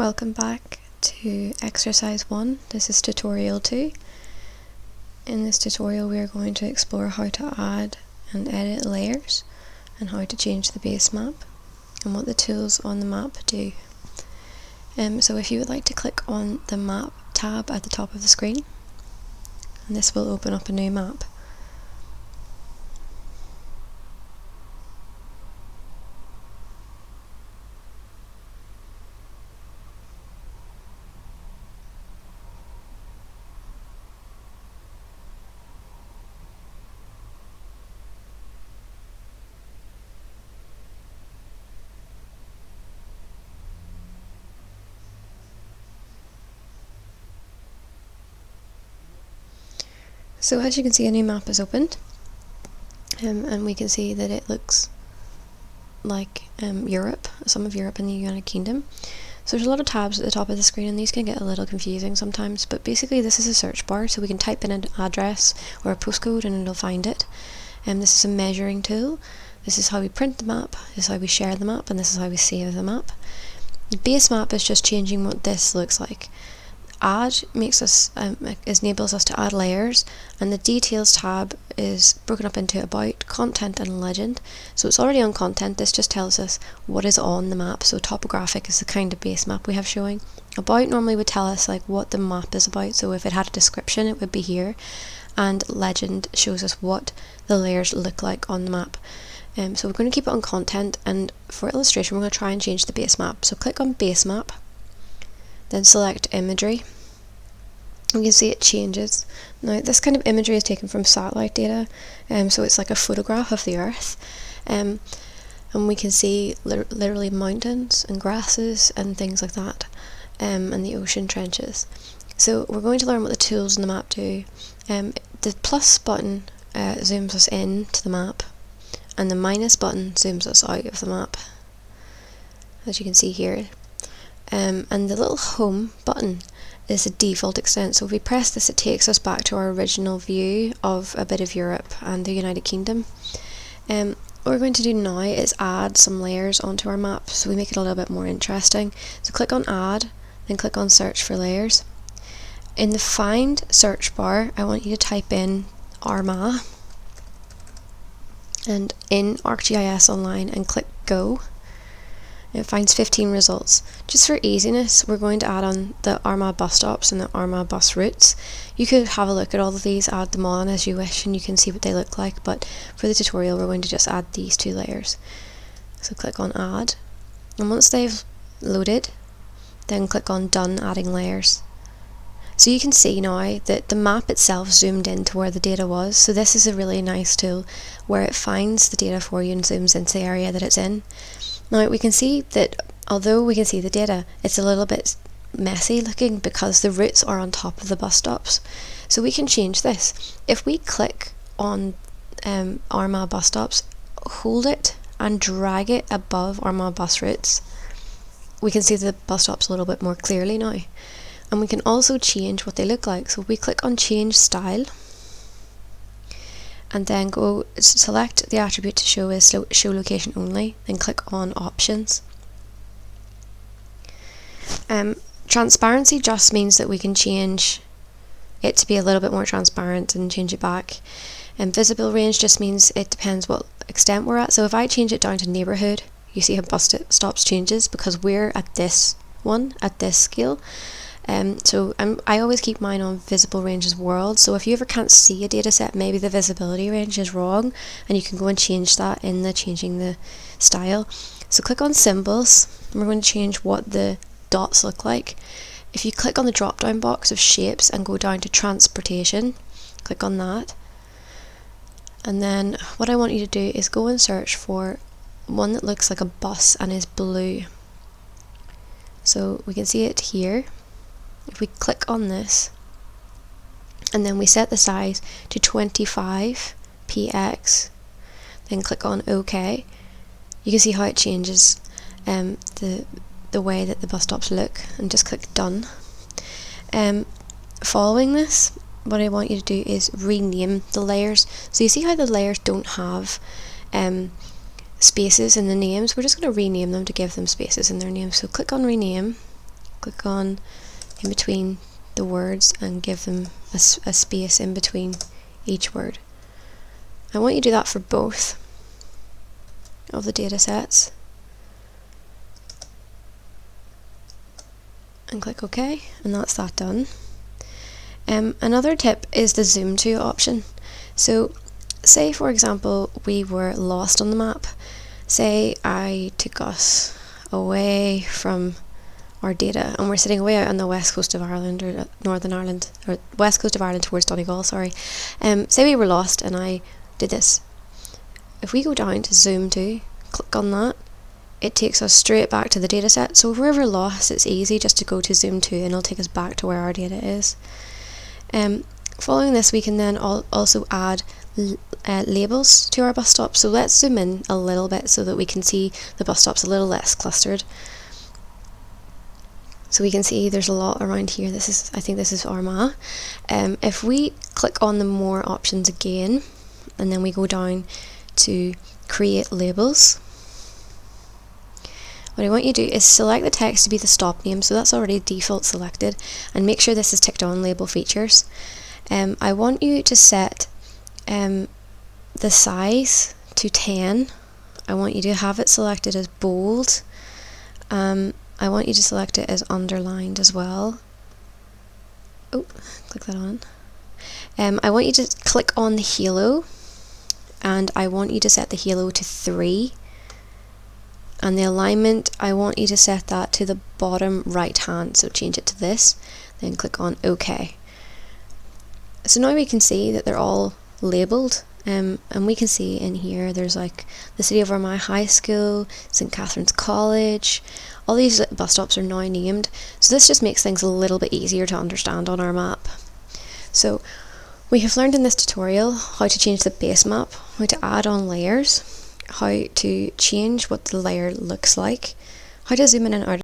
Welcome back to exercise 1. This is tutorial 2. In this tutorial we are going to explore how to add and edit layers and how to change the base map and what the tools on the map do. So if you would like to click on the map tab at the top of the screen, and this will open up a new map. So as you can see, a new map is opened, and we can see that it looks like Europe, some of Europe and the United Kingdom. So there's a lot of tabs at the top of the screen, and these can get a little confusing sometimes, but basically this is a search bar, so we can type in an address or a postcode and it'll find it. This is a measuring tool. This is how we print the map, this is how we share the map, and this is how we save the map. The base map is just changing what this looks like. Add makes us enables us to add layers, and the details tab is broken up into about, content and legend. So it's already on content. This just tells us what is on the map. So topographic is the kind of base map we have showing. About normally would tell us like what the map is about, so if it had a description it would be here, and legend shows us what the layers look like on the map. So we're going to keep it on content, and for illustration we're going to try and change the base map. So click on base map, then select imagery. You can see it changes. Now this kind of imagery is taken from satellite data, so it's like a photograph of the earth, and we can see literally mountains and grasses and things like that, and the ocean trenches. So we're going to learn what the tools in the map do. The plus button zooms us in to the map, and the minus button zooms us out of the map, as you can see here. And the little home button is a default extent, so if we press this it takes us back to our original view of a bit of Europe and the United Kingdom. What we're going to do now is add some layers onto our map, so we make it a little bit more interesting. So click on add, then click on search for layers. In the find search bar I want you to type in Armagh and in ArcGIS Online and click go. It finds 15 results. Just for easiness, we're going to add on the Armagh bus stops and the Armagh bus routes. You could have a look at all of these, add them on as you wish, and you can see what they look like, but for the tutorial we're going to just add these two layers. So click on add, and once they've loaded, then click on done adding layers. So you can see now that the map itself zoomed in to where the data was, so this is a really nice tool where it finds the data for you and zooms into the area that it's in. Now we can see that although we can see the data, it's a little bit messy looking because the routes are on top of the bus stops. So we can change this. If we click on Armagh bus stops, hold it and drag it above Armagh bus routes, we can see the bus stops a little bit more clearly now. And we can also change what they look like. So we click on change style, and then go select the attribute to show as show location only, then click on options. Transparency just means that we can change it to be a little bit more transparent and change it back. And visible range just means it depends what extent we're at. So if I change it down to neighbourhood, you see how bus stops changes because we're at this one, at this scale. I always keep mine on visible range as world, so if you ever can't see a data set, maybe the visibility range is wrong, and you can go and change that in the changing the style. So click on symbols, and we're going to change what the dots look like. If you click on the drop down box of shapes and go down to transportation, click on that, and then what I want you to do is go and search for one that looks like a bus and is blue. So we can see it here. If we click on this and then we set the size to 25 px, then click on OK, you can see how it changes the way that the bus stops look, and just click done. Following this, what I want you to do is rename the layers. So you see how the layers don't have spaces in the names? We're just going to rename them to give them spaces in their names. So click on rename, click on in between the words and give them a space in between each word. I want you to do that for both of the data sets. And click OK, and that's that done. Another tip is the zoom to option. So say for example we were lost on the map. Say I took us away from our data and we're sitting away out on the west coast of Ireland, or Northern Ireland, or west coast of Ireland towards Donegal, sorry. Say we were lost and I did this. If we go down to zoom to, click on that, it takes us straight back to the data set. So if we're ever lost, it's easy just to go to zoom to and it'll take us back to where our data is. Following this, we can then also add labels to our bus stops. So let's zoom in a little bit so that we can see the bus stops a little less clustered. So we can see there's a lot around here. I think this is Armagh. If we click on the more options again, and then we go down to create labels, what I want you to do is select the text to be the stop name, so that's already default selected, and make sure this is ticked on label features. I want you to set the size to 10. I want you to have it selected as bold. I want you to select it as underlined as well. Oh, click that on. I want you to click on the halo, and I want you to set the halo to 3. And the alignment, I want you to set that to the bottom right hand, so change it to this, then click on OK. So now we can see that they're all labelled, and we can see in here there's like the City of Armagh High School, St Catherine's College. All these bus stops are now named, so this just makes things a little bit easier to understand on our map. So we have learned in this tutorial how to change the base map, how to add on layers, how to change what the layer looks like, how to zoom in and out